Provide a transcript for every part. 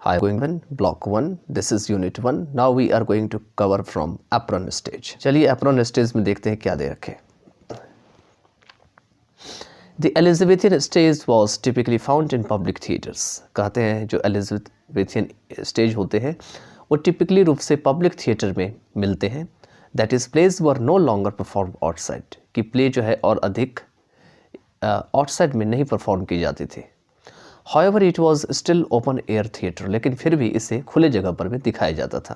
Hi, going on block 1. This is unit 1. Now we are going to cover from apron stage. चलिए apron stage में देखते हैं क्या दे रखे. The Elizabethan stage was typically found in public theaters. कहते हैं जो Elizabethan stage होते हैं वो typically रूप से public theater में मिलते हैं. That is, plays were no longer performed outside. कि play जो है और अधिक outside में नहीं perform की जाती थी. However, it was still open air theatre, लेकिन फिर भी इसे खुले जगह पर भी दिखाया जाता था.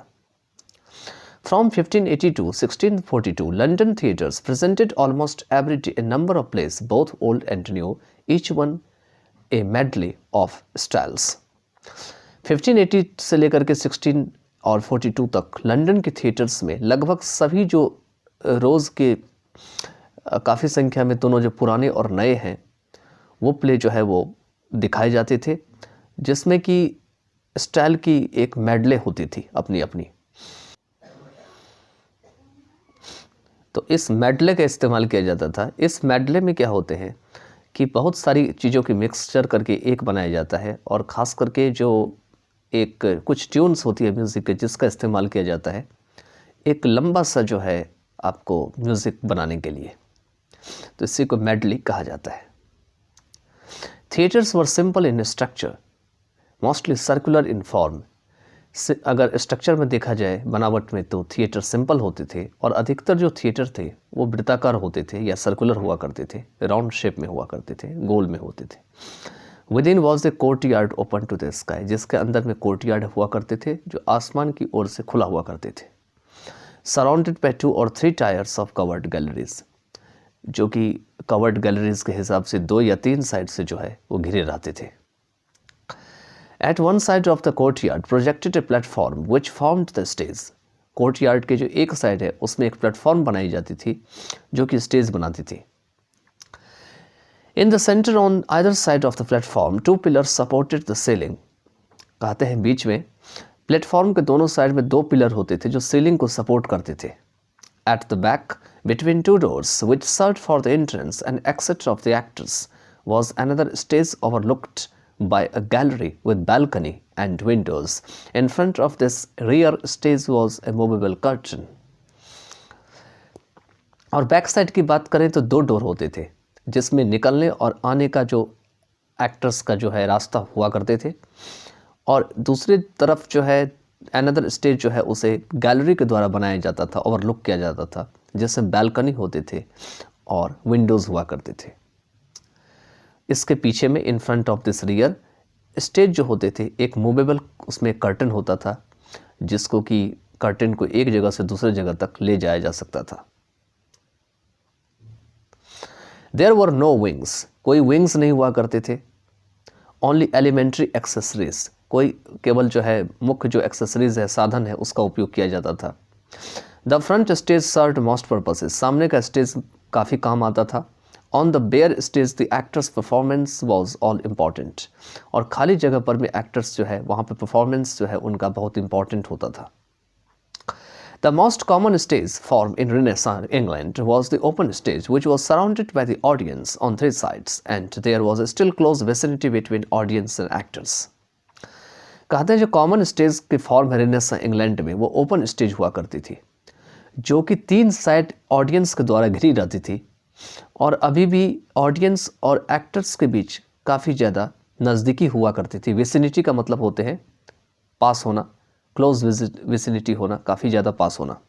From 1580 to 1642, London theatres presented almost every day a number of plays, both old and new, each one a medley of styles. 1580 से लेकर के 16 और 42 तक लंदन के थिएटर्स में लगभग सभी जो रोज़ के काफ़ी संख्या में दोनों जो पुराने और नए हैं वो प्ले जो है वो दिखाए जाते थे, जिसमें कि स्टाइल की एक मेडले होती थी अपनी अपनी. तो इस मेडले का इस्तेमाल किया जाता था. इस मेडले में क्या होते हैं कि बहुत सारी चीज़ों की मिक्सचर करके एक बनाया जाता है और ख़ास करके जो एक कुछ ट्यून्स होती है म्यूज़िक के जिसका इस्तेमाल किया जाता है एक लंबा सा जो है आपको म्यूज़िक बनाने के लिए, तो इसी को मेडली कहा जाता है. Theatres were simple in structure, mostly circular in form. अगर स्ट्रक्चर में देखा जाए बनावट में तो थिएटर सिंपल होते थे और अधिकतर जो थिएटर थे वो वृत्ताकार होते थे या सर्कुलर हुआ करते थे, राउंड शेप में हुआ करते थे, गोल में होते थे. Within was a courtyard open to the sky, जिसके अंदर में कोर्टयार्ड हुआ करते थे जो आसमान की ओर से खुला हुआ करते थे. Surrounded by 2 or 3 tiers of covered galleries, जो कि कवर्ड गैलरीज के हिसाब से 2 या 3 साइड से जो है वो घिरे रहते थे. At one side of the courtyard projected a platform which formed the stage. Courtyard के जो एक साइड है उसमें एक प्लेटफॉर्म बनाई जाती थी जो कि स्टेज बनाती थी. In the centre on either side of the platform 2 pillars supported the ceiling. कहते हैं बीच में प्लेटफॉर्म के दोनों साइड में 2 पिलर होते थे जो सीलिंग को सपोर्ट करते थे. At the back, between 2 doors which served for the entrance and exit of the actors, was another stage overlooked by a gallery with balcony and windows. In front of this rear stage was a movable curtain. और back side की बात करें तो 2 door होते थे जिसमें निकलने और आने का जो एक्टर्स का जो है रास्ता हुआ करते थे, और दूसरी तरफ जो है अनदर स्टेज जो है उसे गैलरी के द्वारा बनाया जाता था, ओवरलुक किया जाता था, जिसमें बैल्कनी होते थे और विंडोज़ हुआ करते थे. इसके पीछे में इन front of this rear stage जो होते थे एक मूवेबल उसमें कर्टन होता था जिसको कि कर्टन को एक जगह से दूसरे जगह तक ले जाया जा सकता था. देयर वर नो विंग्स, कोई विंग्स नहीं हुआ करते थे. ओनली एलिमेंट्री एक्सेसरीज, कोई केवल जो है मुख्य जो एक्सेसरीज है साधन है उसका उपयोग किया जाता था. The front stage served most purposes, सामने का स्टेज काफ़ी काम आता था. On the bare stage the actors performance was all important, और खाली जगह पर में एक्टर्स जो है वहाँ पर परफॉर्मेंस जो है उनका बहुत इंपॉर्टेंट होता था. The most common stage form in Renaissance England was the open stage, which was surrounded by the audience on 3 sides, and there was a still close vicinity between audience and actors. कहते हैं जो common stage की form है renaissance England में वो open stage हुआ करती थी जो कि 3 साइड ऑडियंस के द्वारा घिरी रहती थी, और अभी भी ऑडियंस और एक्टर्स के बीच काफ़ी ज़्यादा नज़दीकी हुआ करती थी. विसिनिटी का मतलब होते हैं पास होना, क्लोज विसिनिटी होना, काफ़ी ज़्यादा पास होना.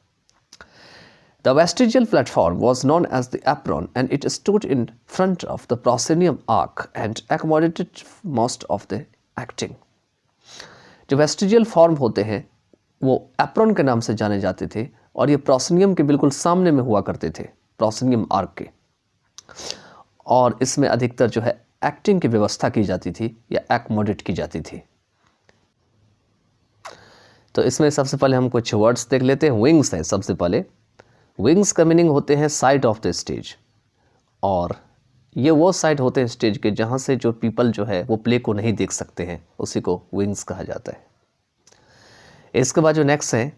The vestigial platform was known as the apron and it stood in front of the proscenium arch and accommodated most of the acting. जो वेस्टिजियल फॉर्म होते हैं वो एप्रॉन के नाम से जाने जाते थे और ये प्रोसेनियम के बिल्कुल सामने में हुआ करते थे, प्रोसेनियम आर्क के, और इसमें अधिकतर जो है एक्टिंग की व्यवस्था की जाती थी या एकमोडेट की जाती थी. तो इसमें सबसे पहले हम कुछ वर्ड्स देख लेते हैं. विंग्स हैं सबसे पहले. विंग्स का मीनिंग होते हैं साइड ऑफ द स्टेज, और ये वो साइड होते हैं स्टेज के जहाँ से जो पीपल जो है वो प्ले को नहीं देख सकते हैं, उसी को विंग्स कहा जाता है. इसके बाद जो नेक्स्ट है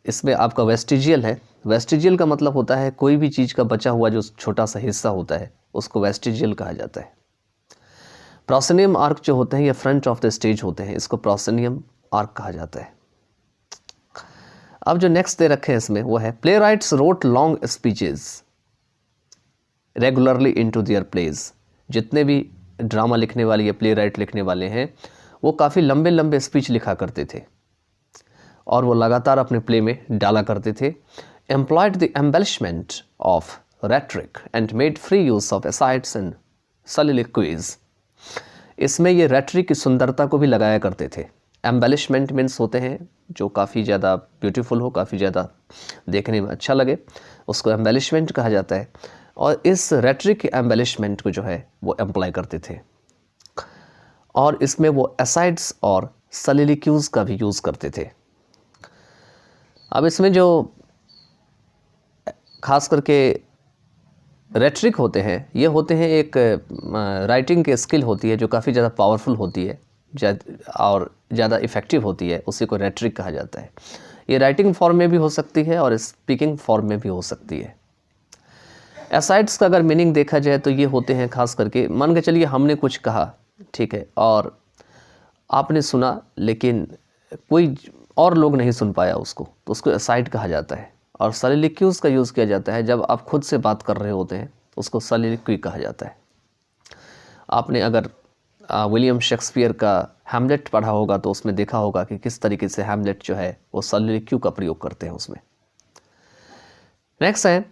इसमें आपका वेस्टिजियल है. वेस्टिजियल का मतलब होता है कोई भी चीज़ का बचा हुआ जो छोटा सा हिस्सा होता है उसको वेस्टिजियल कहा जाता है. प्रोसेनियम आर्क जो होते हैं ये फ्रंट ऑफ द स्टेज होते हैं, इसको प्रोसेनियम आर्क कहा जाता है। अब जो नेक्स्ट दे रखे हैं इसमें वो है playwrights wrote long speeches regularly into their plays. जितने भी ड्रामा लिखने वाले या प्ले राइट लिखने वाले हैं वो काफ़ी लंबे लंबे स्पीच लिखा करते थे और वो लगातार अपने प्ले में डाला करते थे। Employed the embellishment of rhetoric and made free use of asides and soliloquies। इसमें ये रेट्रिक की सुंदरता को भी लगाया करते थे। एम्बेलिशमेंट मीन्स होते हैं जो काफ़ी ज़्यादा ब्यूटीफुल हो, काफ़ी ज़्यादा देखने में अच्छा लगे, उसको एम्बेलिशमेंट कहा जाता है। और इस रेट्रिक के एम्बेलिशमेंट को जो है वो एम्प्लॉय करते थे और इसमें वो एसाइड्स और soliloquies का भी यूज़ करते थे। अब इसमें जो खास करके रेट्रिक होते हैं ये होते हैं एक राइटिंग की स्किल होती है जो काफ़ी ज़्यादा पावरफुल होती है और ज़्यादा इफ़ेक्टिव होती है, उसी को रेट्रिक कहा जाता है। ये राइटिंग फॉर्म में भी हो सकती है और स्पीकिंग फॉर्म में भी हो सकती है। एसाइड्स का अगर मीनिंग देखा जाए तो ये होते हैं खास करके, मान के चलिए हमने कुछ कहा, ठीक है, और आपने सुना लेकिन कोई और लोग नहीं सुन पाया उसको, तो उसको एसाइड कहा जाता है। और soliloquies का यूज़ किया जाता है जब आप खुद से बात कर रहे होते हैं, उसको soliloquy कहा जाता है। आपने अगर विलियम शेक्सपियर का हैमलेट पढ़ा होगा तो उसमें देखा होगा कि किस तरीके से हैमलेट जो है वो soliloquy का प्रयोग करते हैं उसमें। नेक्स्ट है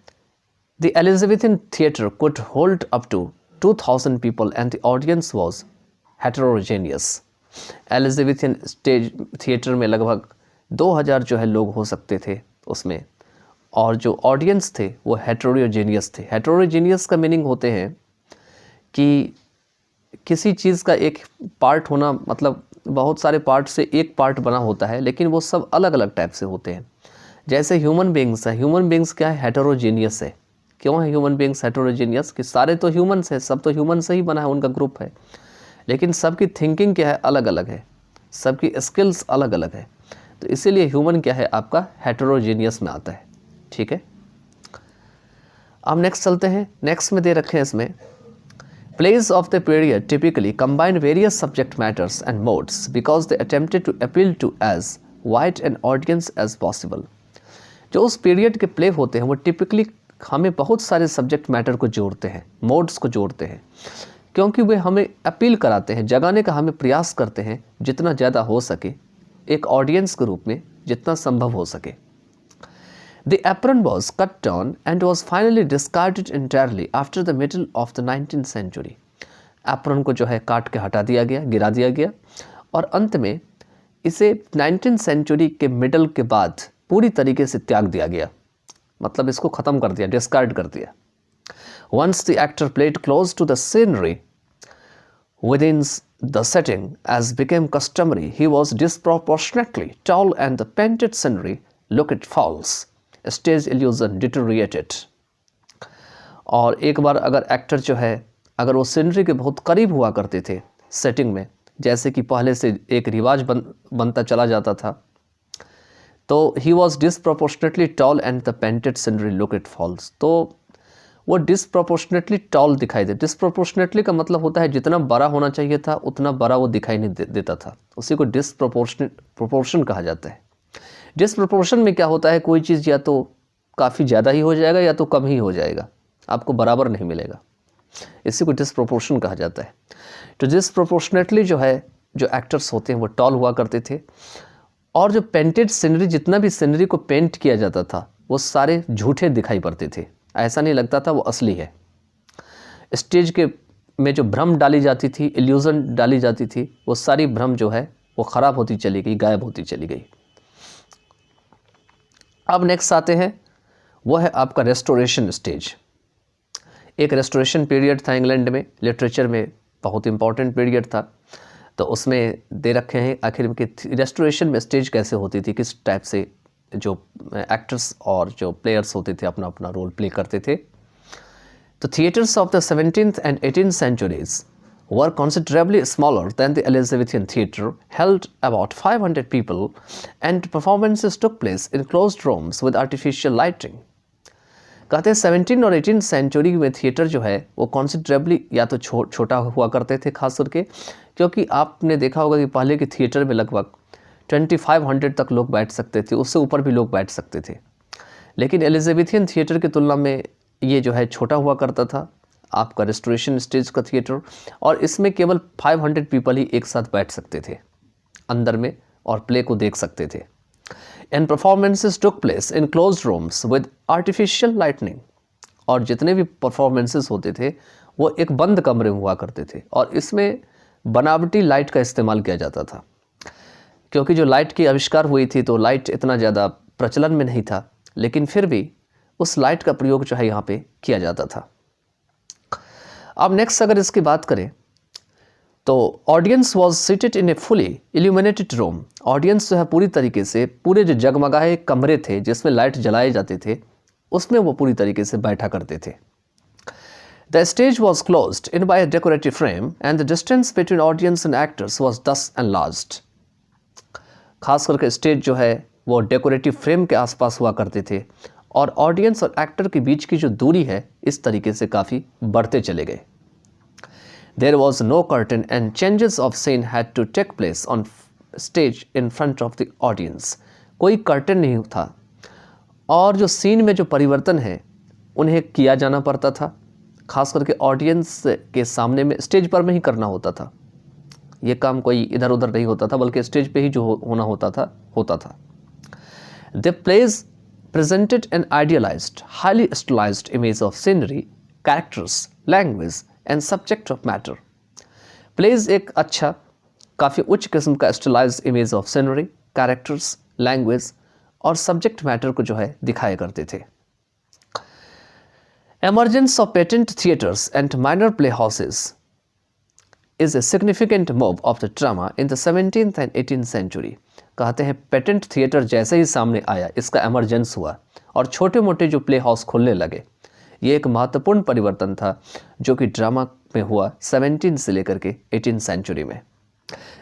the Elizabethan theatre could hold up to 2000 people and the audience was heterogeneous. Elizabethan stage theatre में लगभग 2000 जो है लोग हो सकते थे उसमें, और जो ऑडियंस थे वो हेटेरोजेनियस थे। हेटेरोजेनियस का मीनिंग होते हैं कि किसी चीज़ का एक पार्ट होना, मतलब बहुत सारे पार्ट से एक पार्ट बना होता है लेकिन वो सब अलग अलग टाइप से होते हैं। जैसे ह्यूमन बींग्स है, ह्यूमन बींग्स क्या है, हेटेरोजेनियस है। क्यों है ह्यूमन बींग्स हेटेरोजेनियस? कि सारे तो ह्यूमन्स हैं, सब तो ह्यूमन से ही बना है, उनका ग्रुप है, लेकिन सबकी थिंकिंग क्या है, अलग अलग है, सबकी स्किल्स अलग अलग है, तो इसीलिए ह्यूमन क्या है आपका हेटेरोजेनियस में आता है। ठीक है, अब नेक्स्ट चलते हैं। नेक्स्ट में दे रखे हैं इसमें plays of the period typically combined various subject matters and modes because they attempted to appeal to as wide an audience as possible। जो उस पीरियड के प्ले होते हैं वो टिपिकली हमें बहुत सारे सब्जेक्ट मैटर को जोड़ते हैं, मोड्स को जोड़ते हैं, क्योंकि वे हमें अपील कराते हैं, जगाने का हमें प्रयास करते हैं जितना ज़्यादा हो सके, एक ऑडियंस के रूप में जितना संभव हो सके। The apron was cut down and was finally discarded entirely after the middle of the 19th century। Apron को जो है काट के हटा दिया गया, गिरा दिया गया, और अंत में इसे 19th सेंचुरी के मिडल के बाद पूरी तरीके से त्याग दिया गया, मतलब इसको ख़त्म कर दिया, डिस्कार्ड कर दिया। Once the actor played close to the scenery within the setting as became customary, he was disproportionately tall and the painted scenery looked false। Stage illusion deteriorated. और एक बार अगर एक्टर जो है अगर वो सीनरी के बहुत करीब हुआ करते थे सेटिंग में, जैसे कि पहले से एक रिवाज बनता चला जाता था, तो he was disproportionately tall and the painted scenery looked false. तो वो डिसप्रोपोर्शनेटली टॉल दिखाई दे। डिसप्रोपोर्शनेटली का मतलब होता है जितना बड़ा होना चाहिए था उतना बड़ा वो दिखाई नहीं देता था, उसी को डिसप्रोपोर्शन कहा जाता है। डिसप्रोपोर्शन में क्या होता है, कोई चीज़ या तो काफ़ी ज़्यादा ही हो जाएगा या तो कम ही हो जाएगा, आपको बराबर नहीं मिलेगा, इसी को डिसप्रोपोर्शन कहा जाता है। तो डिसप्रोपोर्शनेटली जो है जो एक्टर्स होते हैं वो टॉल हुआ करते थे, और जो पेंटेड सीनरी, जितना भी सीनरी को पेंट किया जाता था वो सारे झूठे दिखाई पड़ते थे, ऐसा नहीं लगता था वो असली है। स्टेज के में जो भ्रम डाली जाती थी, इल्यूज़न डाली जाती थी, वो सारी भ्रम जो है वो ख़राब होती चली गई, गायब होती चली गई। अब नेक्स्ट आते हैं, वो है आपका रेस्टोरेशन स्टेज। एक रेस्टोरेशन पीरियड था इंग्लैंड में, लिटरेचर में बहुत इंपॉर्टेंट पीरियड था, तो उसमें दे रखे हैं आखिर में कि रेस्टोरेशन में स्टेज कैसे होती थी, किस टाइप से जो एक्टर्स और जो प्लेयर्स होते थे अपना अपना रोल प्ले करते थे। तो theatres of the 17th and 18th centuries were considerably smaller than the Elizabethan theatre, held about 500 people, and performances took place in closed rooms with artificial lighting। कहते हैं 17 और 18 सेंचुरी में थिएटर जो है वो कॉन्सिडरेबली या तो छोटा हुआ करते थे, खास करके क्योंकि आपने देखा होगा कि पहले के थिएटर में लगभग 2500 तक लोग बैठ सकते थे, उससे ऊपर भी लोग बैठ सकते थे। लेकिन एलिजाबेथियन थिएटर की तुलना में ये जो है छोटा हुआ करता था, आपका रेस्टोरेशन स्टेज का थिएटर, और इसमें केवल 500 पीपल ही एक साथ बैठ सकते थे अंदर में और प्ले को देख सकते थे। And performances took place in closed rooms with artificial lightning, और जितने भी परफॉर्मेंसेस होते थे वो एक बंद कमरे में हुआ करते थे और इसमें बनावटी लाइट का इस्तेमाल किया जाता था, क्योंकि जो लाइट की आविष्कार हुई थी तो लाइट इतना ज़्यादा प्रचलन में नहीं था, लेकिन फिर भी उस लाइट का प्रयोग जो है यहाँ पे किया जाता था। अब नेक्स्ट अगर इसकी बात करें तो audience was seated in A fully illuminated room. Audience जो है पूरी तरीके से, पूरे जो जगमगाए कमरे थे जिसमें लाइट जलाए जाते थे, उसमें वो पूरी तरीके से बैठा करते थे। The stage was closed in by A decorative frame and the distance between audience and actors was दस एनलार्ज्ड। खास करके स्टेज जो है वो डेकोरेटिव फ्रेम के आसपास हुआ करते थे और ऑडियंस और एक्टर के बीच की जो दूरी है इस तरीके से काफ़ी बढ़ते चले गए। There was no curtain and changes of scene had to take place on stage in front of the audience. कोई कर्टन नहीं था और जो सीन में जो परिवर्तन है उन्हें किया जाना पड़ता था, खास करके ऑडियंस के सामने में, स्टेज पर में ही करना होता था। ये काम कोई इधर उधर नहीं होता था, बल्कि स्टेज पे ही जो होना होता था। The plays presented an idealized, highly stylized image of scenery, characters, language and subject of matter. प्लेज एक अच्छा, काफ़ी उच्च किस्म का stylised image of scenery, characters, language और सब्जेक्ट मैटर को जो है दिखाया करते थे। Emergence of patent theatres and minor play houses is a significant move of the drama in the 17th and 18th century. कहते हैं पेटेंट थिएटर जैसे ही सामने आया, इसका एमरजेंस हुआ और छोटे मोटे जो प्ले हाउस खुलने लगे। ये एक महत्वपूर्ण परिवर्तन था जो कि ड्रामा में हुआ 17 से लेकर के 18 सेंचुरी में।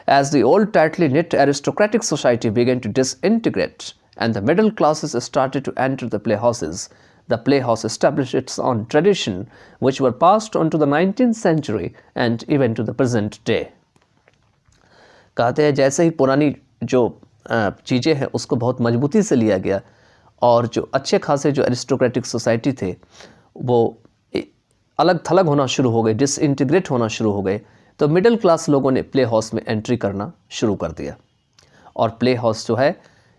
As the old tightly knit aristocratic society began to disintegrate and the middle classes started to enter the playhouses, the playhouse established its own tradition which were passed on to the 19th century and even to the present day. कहते हैं जैसे ही पुरानी जो चीज़ें हैं उसको बहुत मजबूती से लिया गया और जो अच्छे खासे जो एरिस्टोक्रेटिक सोसाइटी थे वो अलग थलग होना शुरू हो गए, डिसइंटीग्रेट होना शुरू हो गए, तो मिडिल क्लास लोगों ने प्ले हाउस में एंट्री करना शुरू कर दिया और प्ले हाउस जो है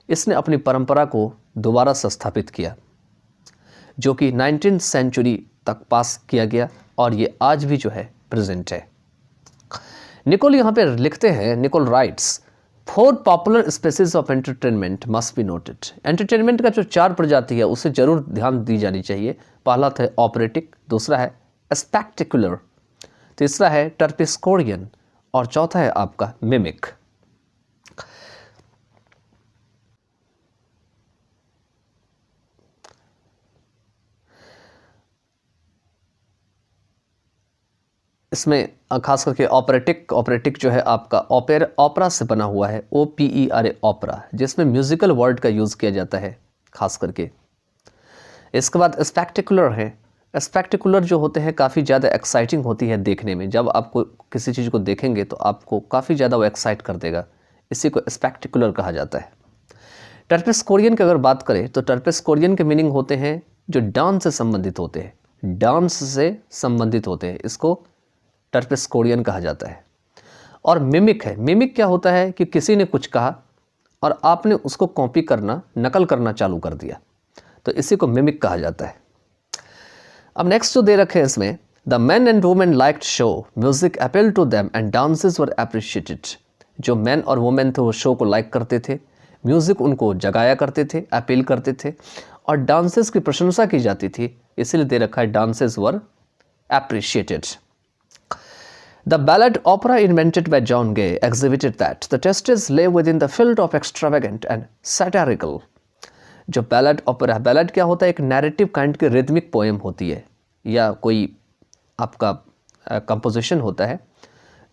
इसने अपनी परंपरा को दोबारा स्थापित किया, जो कि 19th सेंचुरी तक पास किया गया और ये आज भी जो है प्रेजेंट है। निकोल यहाँ पे लिखते हैं, Nicoll writes 4 popular species of entertainment must be noted. Entertainment का जो 4 प्रजाति है उसे जरूर ध्यान दी जानी चाहिए। पहला था ऑपरेटिक, दूसरा है स्पेक्टिकुलर, तीसरा है टर्पिस्कोरियन और चौथा है आपका मिमिक। इसमें खास करके ऑपरेटिक जो है आपका ओपेरा से बना हुआ है, OPERA ओपेरा, जिसमें म्यूजिकल वर्ड का यूज़ किया जाता है खास करके। इसके बाद स्पेक्टिकुलर है। स्पेक्टिकुलर जो होते हैं काफ़ी ज़्यादा एक्साइटिंग होती है देखने में, जब आपको किसी चीज़ को देखेंगे तो आपको काफ़ी ज़्यादा वो एक्साइट कर देगा, इसी को स्पेक्टिकुलर कहा जाता है। टर्पिस्कोरियन की अगर बात करें तो टर्पिस्कोरियन के मीनिंग होते हैं जो डांस से संबंधित होते हैं, इसको टर्पिस्कोरियन कहा जाता है। और मिमिक है। मिमिक क्या होता है कि किसी ने कुछ कहा और आपने उसको कॉपी करना, नकल करना चालू कर दिया, तो इसी को मिमिक कहा जाता है। अब नेक्स्ट जो दे रखे हैं इसमें, the man and women liked show, music appeal to them and dances were appreciated. जो मैन और वुमेन थे वो शो को लाइक करते थे, म्यूजिक उनको जगाया करते थे, अपील करते थे और डांसेस की प्रशंसा की जाती थी, इसीलिए दे रखा है dances were appreciated. The ballad opera invented by John Gay exhibited that the tastes lay within the field of extravagant and satirical। जो बैलेड ओपेरा, बैलेड क्या होता है, एक नैरेटिव काइंड की रिदमिक पोएम होती है या कोई आपका कंपोजिशन होता है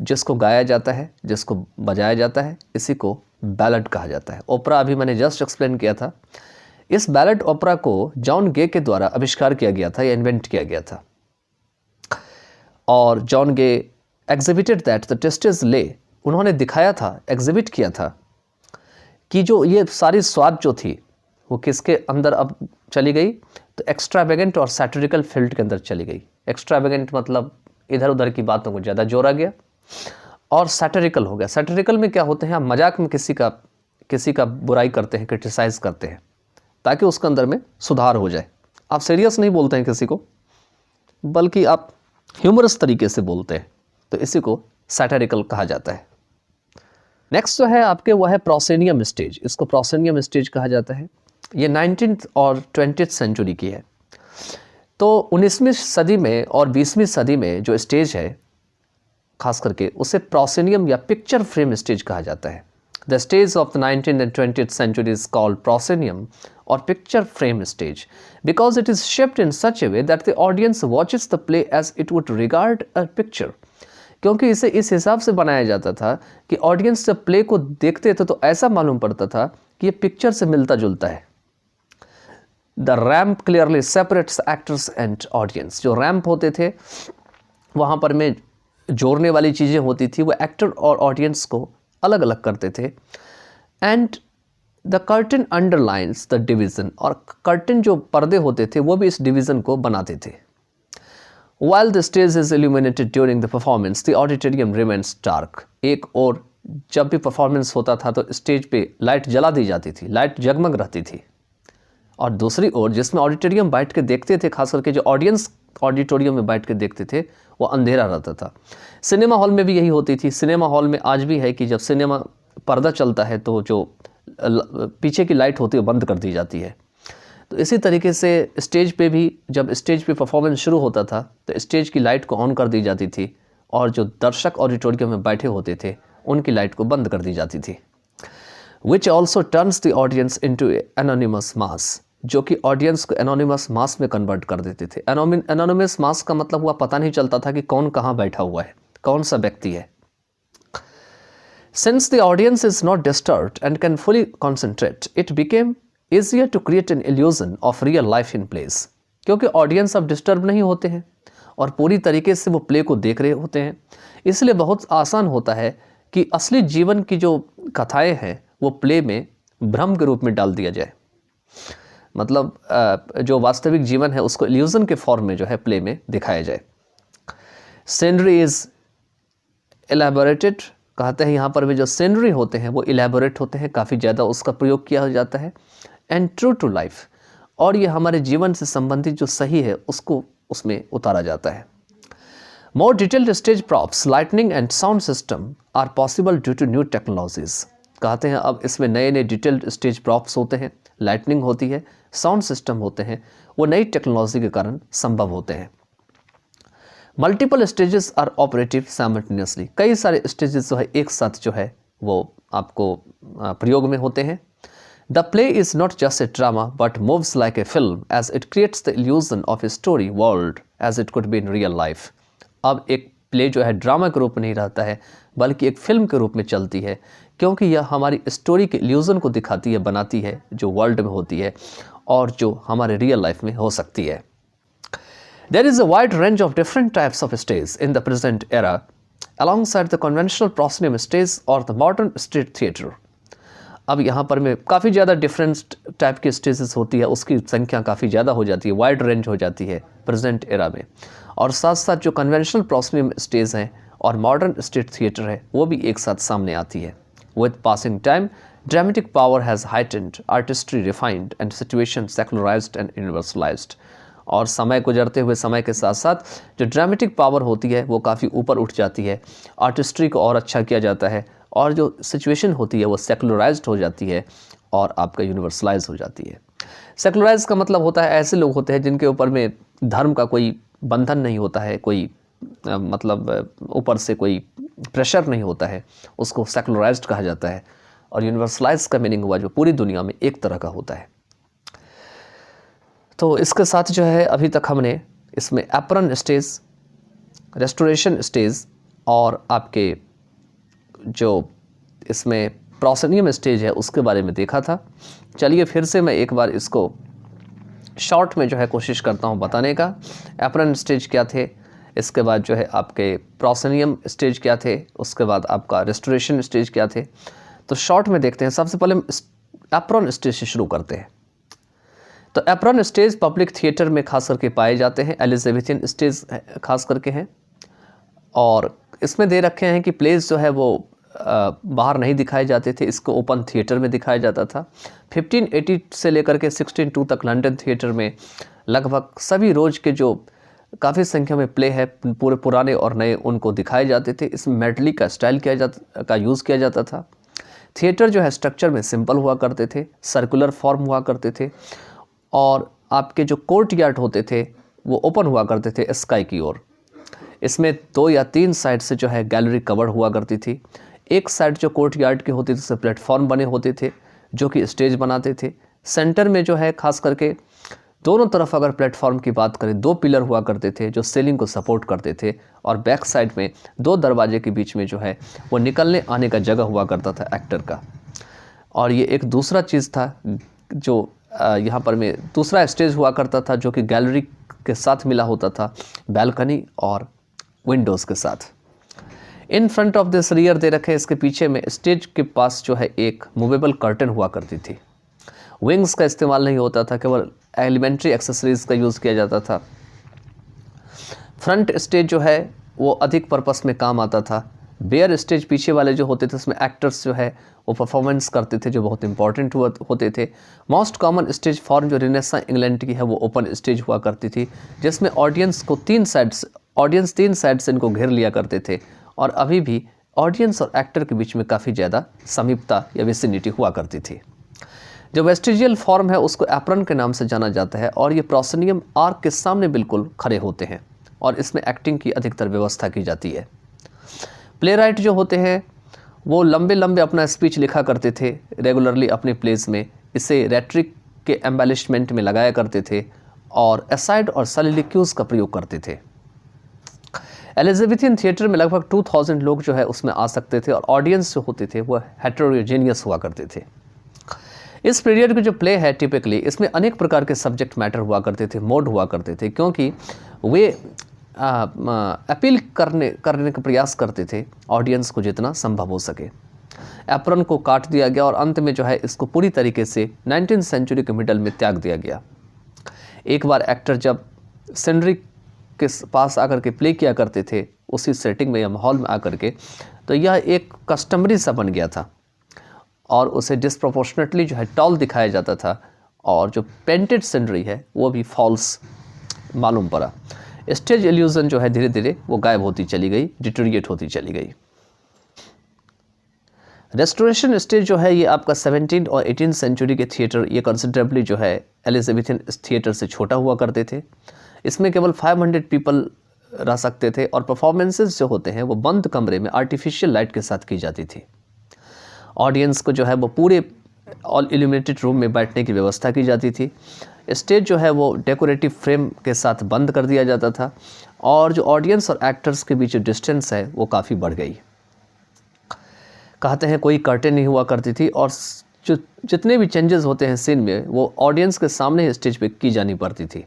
जिसको गाया जाता है, जिसको बजाया जाता है, इसी को बैलेड कहा जाता है। ओपेरा अभी मैंने जस्ट एक्सप्लेन किया था, इस बैलेट ओपेरा को जॉन गे के द्वारा आविष्कार किया गया था या इन्वेंट किया गया था। और John Gay exhibited that the taste is lay, उन्होंने दिखाया था, एग्जिबिट किया था कि जो ये सारी स्वाद जो थी वो किसके अंदर अब चली गई, तो एक्स्ट्रावेगेंट और सैटिरिकल फील्ड के अंदर चली गई। एक्स्ट्रावेगेंट मतलब इधर उधर की बातों को ज़्यादा जोड़ा गया, और सैटिरिकल हो गया। सैटिरिकल में क्या होते हैं, आप मजाक में किसी का बुराई करते हैं, क्रिटिसाइज करते हैं ताकि उसके अंदर में सुधार हो जाए। आप सीरियस नहीं बोलते हैं किसी को, बल्कि आप ह्यूमरस तरीके से बोलते हैं, तो इसी को सैटिरिकल कहा जाता है। नेक्स्ट जो है आपके वो है प्रोसेनियम स्टेज। इसको प्रोसेनियम स्टेज कहा जाता है। ये 19th और 20th सेंचुरी की है। तो 19वीं सदी में और 20वीं सदी में जो स्टेज है खास करके उसे प्रोसेनियम या पिक्चर फ्रेम स्टेज कहा जाता है। The stage of the 19th and 20th century is called proscenium or picture frame stage because it is shaped in such a way that the audience watches the play as it would regard a picture। क्योंकि इसे इस हिसाब से बनाया जाता था कि audience जब प्ले को देखते थे तो ऐसा मालूम पड़ता था कि ये पिक्चर से मिलता जुलता है। The ramp clearly separates actors and audience. जो रैम्प होते थे वहाँ पर में जोड़ने वाली चीज़ें होती थी, वो एक्टर और ऑडियंस को अलग अलग करते थे। And the curtain underlines the division, और कर्टन जो पर्दे होते थे वो भी इस डिवीज़न को बनाते थे। While the stage is illuminated during the performance, the auditorium remains dark। एक और जब भी परफॉर्मेंस होता था तो स्टेज पे लाइट जला दी जाती थी, लाइट जगमग रहती थी। और दूसरी ओर जिसमें ऑडिटोरियम बैठ के देखते थे, खास करके जो ऑडियंस ऑडिटोरियम में बैठ के देखते थे, वो अंधेरा रहता था। सिनेमा हॉल में भी यही होती थी। सिनेमा हॉल में आज भी है कि जब सिनेमा पर्दा चलता है तो जो पीछे की लाइट होती है बंद कर दी जाती है। तो इसी तरीके से स्टेज पे भी जब स्टेज पे परफॉर्मेंस शुरू होता था तो स्टेज की लाइट को ऑन कर दी जाती थी, और जो दर्शक ऑडिटोरियम में बैठे होते थे उनकी लाइट को बंद कर दी जाती थी। Which also turns the audience into anonymous mass, जो कि ऑडियंस को एनोनिमस मास में कन्वर्ट कर देते थे। एनोनिमस मास का मतलब हुआ पता नहीं चलता था कि कौन कहाँ बैठा हुआ है, कौन सा व्यक्ति है। Since the audience is not disturbed and can fully concentrate, it became easier to create an illusion of real life in plays। क्योंकि ऑडियंस अब डिस्टर्ब नहीं होते हैं और पूरी तरीके से वो प्ले को देख रहे होते हैं, इसलिए बहुत आसान होता है कि असली जीवन की जो कथाएं हैं वो प्ले में भ्रम के रूप में डाल दिया जाए। मतलब जो वास्तविक जीवन है उसको इल्यूजन के फॉर्म में जो है प्ले में दिखाया जाए। सीनरी इज एलैबोरेटेड, कहते हैं यहाँ पर भी जो सीनरी होते हैं वो इलेबोरेट होते हैं, काफ़ी ज़्यादा उसका प्रयोग किया जाता है। एंड ट्रू टू लाइफ, और ये हमारे जीवन से संबंधित जो सही है उसको उसमें उतारा जाता है। More detailed stage props, lightning and sound system are possible due to new technologies. कहते हैं अब इसमें नए नए डिटेल्ड स्टेज प्रॉप्स होते हैं, लाइटनिंग होती है, साउंड सिस्टम होते हैं, वो नई टेक्नोलॉजी के कारण संभव होते हैं। Multiple stages are operative simultaneously, कई सारे स्टेजेस जो है एक साथ जो है वो आपको प्रयोग में होते हैं। The play is not just a drama but moves like a film as it creates the illusion of a story world as it could be in real life. अब एक प्ले जो है ड्रामा के रूप में नहीं रहता है बल्कि एक फिल्म के रूप में चलती है, क्योंकि यह हमारी स्टोरी के इल्यूजन को दिखाती है, बनाती है, जो वर्ल्ड में होती है और जो हमारे रियल लाइफ में हो सकती है। There is a wide range of different types of stage in the present era, alongside the conventional proscenium stage or the modern street theatre। अब यहाँ पर में काफ़ी ज़्यादा डिफरेंट टाइप की स्टेजेस होती है, उसकी संख्या काफ़ी ज़्यादा हो जाती है, वाइड रेंज हो जाती है प्रेजेंट एरा में। और साथ साथ जो कन्वेंशनल प्रोस्नियम स्टेज हैं और मॉडर्न स्ट्रीट थिएटर है वो भी एक साथ सामने आती है। With passing time dramatic power has heightened, artistry refined and situation secularised and universalised. और समय गुजरते हुए समय के साथ साथ जो ड्रामेटिक पावर होती है वो काफ़ी ऊपर उठ जाती है, आर्टिस्ट्री को और अच्छा किया जाता है, और जो सिचुएशन होती है वो सेकुलराइज्ड हो जाती है और आपका यूनिवर्सलाइज हो जाती है। सेकुलराइज का मतलब होता है ऐसे लोग होते हैं जिनके ऊपर में धर्म का कोई बंधन नहीं होता है, कोई मतलब ऊपर से कोई प्रेशर नहीं होता है, उसको सेकुलराइज्ड कहा जाता है। और यूनिवर्सलाइज का मीनिंग हुआ जो पूरी दुनिया में एक तरह का होता है। तो इसके साथ जो है अभी तक हमने इसमें एप्रन स्टेज, रेस्टोरेशन स्टेज और आपके जो इसमें प्रोसेनियम स्टेज है उसके बारे में देखा था। चलिए फिर से मैं एक बार इसको शॉर्ट में जो है कोशिश करता हूँ बताने का। एप्रन स्टेज क्या थे, इसके बाद जो है आपके प्रोसेनियम स्टेज क्या थे, उसके बाद आपका रेस्टोरेशन स्टेज क्या थे। तो शॉर्ट में देखते हैं। सबसे पहले हम एप्रन स्टेज से शुरू करते हैं। तो एप्रन स्टेज पब्लिक थिएटर में खास करके पाए जाते हैं, एलिजाबेथियन स्टेज खास करके हैं। और इसमें दे रखे हैं कि प्लेस जो है वो बाहर नहीं दिखाए जाते थे, इसको ओपन थिएटर में दिखाया जाता था। 1580 से लेकर के 1602 तक लंदन थिएटर में लगभग सभी रोज के जो काफ़ी संख्या में प्ले है पूरे पुराने और नए उनको दिखाए जाते थे। इसमें मेडली का स्टाइल का यूज़ किया जाता था। थिएटर जो है स्ट्रक्चर में सिंपल हुआ करते थे, सर्कुलर फॉर्म हुआ करते थे और आपके जो कोर्ट यार्ड होते थे वो ओपन हुआ करते थे स्काई की ओर। इसमें 2 या 3 साइड से जो है गैलरी कवर्ड हुआ करती थी। एक साइड जो कोर्ट यार्ड की होती थी उससे प्लेटफॉर्म बने होते थे जो कि स्टेज बनाते थे। सेंटर में जो है खास करके दोनों तरफ अगर प्लेटफॉर्म की बात करें 2 पिलर हुआ करते थे जो सीलिंग को सपोर्ट करते थे और बैक साइड में 2 दरवाजे के बीच में जो है वो निकलने आने का जगह हुआ करता था एक्टर का। और ये एक दूसरा चीज़ था जो यहाँ पर में दूसरा स्टेज हुआ करता था जो कि गैलरी के साथ मिला होता था, बैल्कनी और विंडोज़ के साथ। In front of this rear दे रखे इसके पीछे में स्टेज के पास जो है एक मूवेबल कर्टन हुआ करती थी। विंग्स का इस्तेमाल नहीं होता था, केवल एलिमेंट्री एक्सेसरीज का यूज़ किया जाता था। फ्रंट स्टेज जो है वो अधिक पर्पस में काम आता था। बेयर स्टेज पीछे वाले जो होते थे उसमें एक्टर्स जो है वो परफॉर्मेंस करते थे जो बहुत इंपॉर्टेंट होते थे। मोस्ट कॉमन स्टेज फॉर्म जो रिनेसां इंग्लैंड की है वो ओपन स्टेज हुआ करती थी जिसमें ऑडियंस 3 साइड से इनको घेर लिया करते थे और अभी भी ऑडियंस और एक्टर के बीच में काफ़ी ज़्यादा समीपता या विसिनिटी हुआ करती थी। जो वेस्टिजियल फॉर्म है उसको एप्रन के नाम से जाना जाता है और ये प्रोसेनियम आर्क के सामने बिल्कुल खड़े होते हैं और इसमें एक्टिंग की अधिकतर व्यवस्था की जाती है। प्ले राइट जो होते हैं वो लंबे लंबे अपना स्पीच लिखा करते थे रेगुलरली अपने प्लेस में। इसे रेट्रिक के एम्बेलिशमेंट में लगाया करते थे और एसाइड और सलिलिक्यूज का प्रयोग करते थे। एलिजाबेथियन थिएटर में लगभग 2000 लोग जो है उसमें आ सकते थे और ऑडियंस जो होते थे वो हेटेरोजेनियस हुआ करते थे। इस पीरियड के जो प्ले है टिपिकली इसमें अनेक प्रकार के सब्जेक्ट मैटर हुआ करते थे, मोड हुआ करते थे क्योंकि वे अपील करने का प्रयास करते थे ऑडियंस को जितना संभव हो सके। एप्रन को काट दिया गया और अंत में जो है इसको पूरी तरीके से 19th सेंचुरी के मिडल में त्याग दिया गया। एक बार एक्टर जब सीनरी के पास आकर के प्ले किया करते थे उसी सेटिंग में या माहौल में आकर के, तो यह एक कस्टमरी सा बन गया था और उसे डिस्प्रोपोर्शनेटली जो है टॉल दिखाया जाता था और जो पेंटेड सीनरी है वो भी फॉल्स मालूम पड़ा। स्टेज इल्यूजन जो है धीरे धीरे वो गायब होती चली गई, डिटोरिएट होती चली गई। रेस्टोरेशन स्टेज जो है ये आपका 17 और 18 सेंचुरी के थिएटर ये कंसिडरेबली जो है एलिजाबेथियन थिएटर से छोटा हुआ करते थे। इसमें केवल 500 पीपल रह सकते थे और परफॉर्मेंसेस जो होते हैं वो बंद कमरे में आर्टिफिशियल लाइट के साथ की जाती थी। ऑडियंस को जो है वो पूरे ऑल इल्यूमिनेटेड रूम में बैठने की व्यवस्था की जाती थी। स्टेज जो है वो डेकोरेटिव फ्रेम के साथ बंद कर दिया जाता था और जो ऑडियंस और एक्टर्स के बीच जो डिस्टेंस है वो काफ़ी बढ़ गई। कहते हैं कोई कर्टेन नहीं हुआ करती थी और जो जितने भी चेंजेस होते हैं सीन में वो ऑडियंस के सामने ही स्टेज पे की जानी पड़ती थी।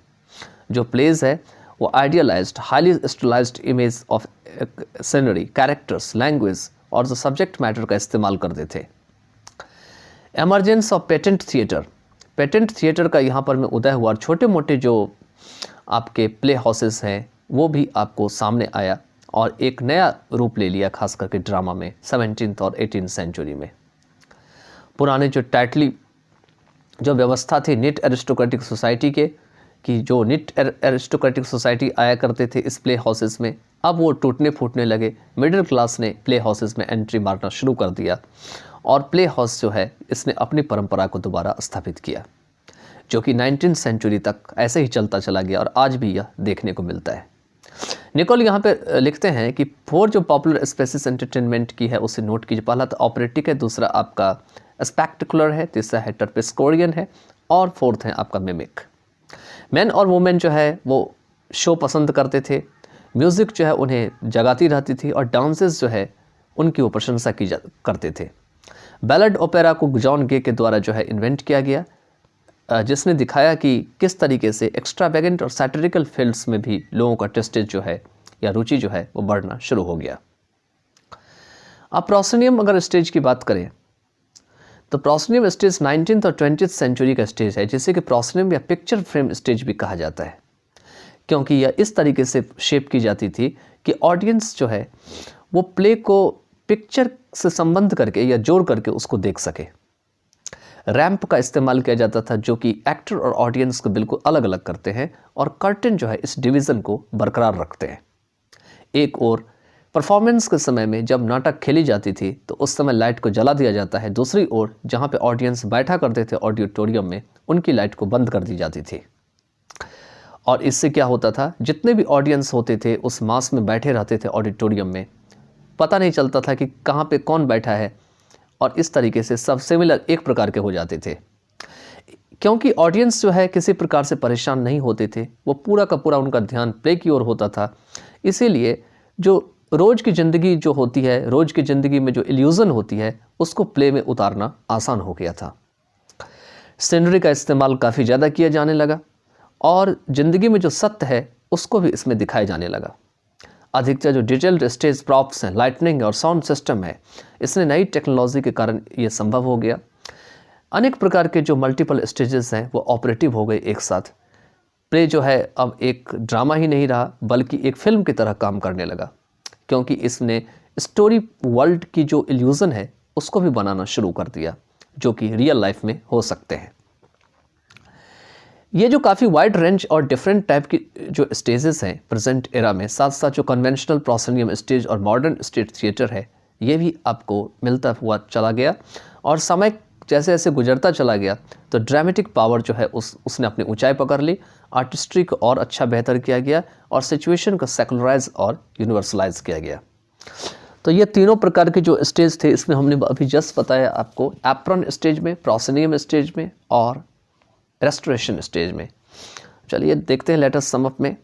जो प्लेज है वो idealised highly stylised image of scenery, characters, language और जो सब्जेक्ट मैटर का इस्तेमाल करते थे। एमरजेंस ऑफ पेटेंट थिएटर का यहाँ पर में उदय हुआ और छोटे मोटे जो आपके प्ले हाउसेस हैं वो भी आपको सामने आया और एक नया रूप ले लिया खास करके ड्रामा में 17th और 18th सेंचुरी में। पुराने जो टाइटली जो व्यवस्था थी नीट एरिस्टोक्रेटिक सोसाइटी के कि जो नीट एरिस्टोक्रेटिक सोसाइटी आया करते थे इस प्ले हाउसेस में, अब वो टूटने फूटने लगे। मिडिल क्लास ने प्ले हाउसेस में एंट्री मारना शुरू कर दिया और प्ले हाउस जो है इसने अपनी परंपरा को दोबारा स्थापित किया जो कि 19th सेंचुरी तक ऐसे ही चलता चला गया और आज भी यह देखने को मिलता है। निकोल यहाँ पे लिखते हैं कि 4 जो पॉपुलर स्पेसिस एंटरटेनमेंट की है उसे नोट कीजिए। पहला तो ऑपरेटिक है, दूसरा आपका स्पेक्टिकुलर है, तीसरा है टर्पेस्कोरियन है और 4th है आपका मिमिक। मैन और वुमेन जो है वो शो पसंद करते थे, म्यूज़िक जो है उन्हें जगाती रहती थी और डांसेस जो है उनकी वो प्रशंसा करते थे। बैलेड ओपेरा को जॉन गे के द्वारा जो है इन्वेंट किया गया, जिसने दिखाया कि किस तरीके से एक्स्ट्रावेगेंट और सैटिरिकल फिल्म्स में भी लोगों का टेस्टेज जो है या रुचि जो है वो बढ़ना शुरू हो गया। अब प्रोसिनियम अगर स्टेज की बात करें तो प्रोसिनियम स्टेज 19th और 20th सेंचुरी का स्टेज है, जिसे कि प्रोसिनियम या पिक्चर फ्रेम स्टेज भी कहा जाता है, क्योंकि यह इस तरीके से शेप की जाती थी कि ऑडियंस जो है वो प्ले को पिक्चर से संबंध करके या जोड़ करके उसको देख सके। रैंप का इस्तेमाल किया जाता था जो कि एक्टर और ऑडियंस को बिल्कुल अलग अलग करते हैं, और कर्टन जो है इस डिवीज़न को बरकरार रखते हैं। एक और परफॉर्मेंस के समय में जब नाटक खेली जाती थी तो उस समय लाइट को जला दिया जाता है, दूसरी ओर जहाँ पे ऑडियंस बैठा करते थे ऑडिटोरियम में, उनकी लाइट को बंद कर दी जाती थी। और इससे क्या होता था, जितने भी ऑडियंस होते थे उस मास में बैठे रहते थे ऑडिटोरियम में, पता नहीं चलता था कि कहाँ पे कौन बैठा है, और इस तरीके से सब सिमिलर एक प्रकार के हो जाते थे। क्योंकि ऑडियंस जो है किसी प्रकार से परेशान नहीं होते थे, वो पूरा का पूरा उनका ध्यान प्ले की ओर होता था, इसीलिए जो रोज़ की ज़िंदगी जो होती है, रोज़ की ज़िंदगी में जो इल्यूज़न होती है, उसको प्ले में उतारना आसान हो गया था। सीनरी का इस्तेमाल काफ़ी ज़्यादा किया जाने लगा, और ज़िंदगी में जो सत्य है उसको भी इसमें दिखाया जाने लगा। अधिकतर जो डिटेल्ड स्टेज प्रॉप्स हैं, लाइटनिंग और साउंड सिस्टम है, इसने नई टेक्नोलॉजी के कारण ये संभव हो गया। अनेक प्रकार के जो मल्टीपल स्टेजेस हैं वो ऑपरेटिव हो गए एक साथ। प्ले जो है अब एक ड्रामा ही नहीं रहा, बल्कि एक फिल्म की तरह काम करने लगा, क्योंकि इसने स्टोरी वर्ल्ड की जो इल्यूज़न है उसको भी बनाना शुरू कर दिया, जो कि रियल लाइफ में हो सकते हैं। ये जो काफ़ी वाइड रेंज और डिफरेंट टाइप की जो स्टेजेस हैं प्रेजेंट एरा में, साथ साथ जो कन्वेंशनल प्रोसिनियम स्टेज और मॉडर्न स्टेज थिएटर है, ये भी आपको मिलता हुआ चला गया। और समय जैसे जैसे गुजरता चला गया तो ड्रामेटिक पावर जो है उसने अपनी ऊंचाई पकड़ ली, आर्टिस्ट्री को और अच्छा बेहतर किया गया, और सिचुएशन को सेकुलराइज और यूनिवर्सलाइज किया गया। तो ये तीनों प्रकार के जो स्टेज थे, इसमें हमने अभी जस्ट बताया आपको, एप्रन स्टेज में, प्रोसिनियम स्टेज में और रेस्टोरेशन स्टेज में। चलिए देखते हैं, लेट अस सम अप में।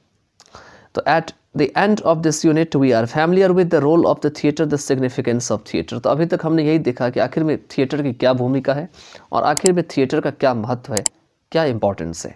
तो at the end of this unit we are familiar with the role of the theatre, the significance of theatre. तो अभी तक हमने यही देखा कि आखिर में थिएटर की क्या भूमिका है और आखिर में थिएटर का क्या महत्व है, क्या इंपॉर्टेंस है।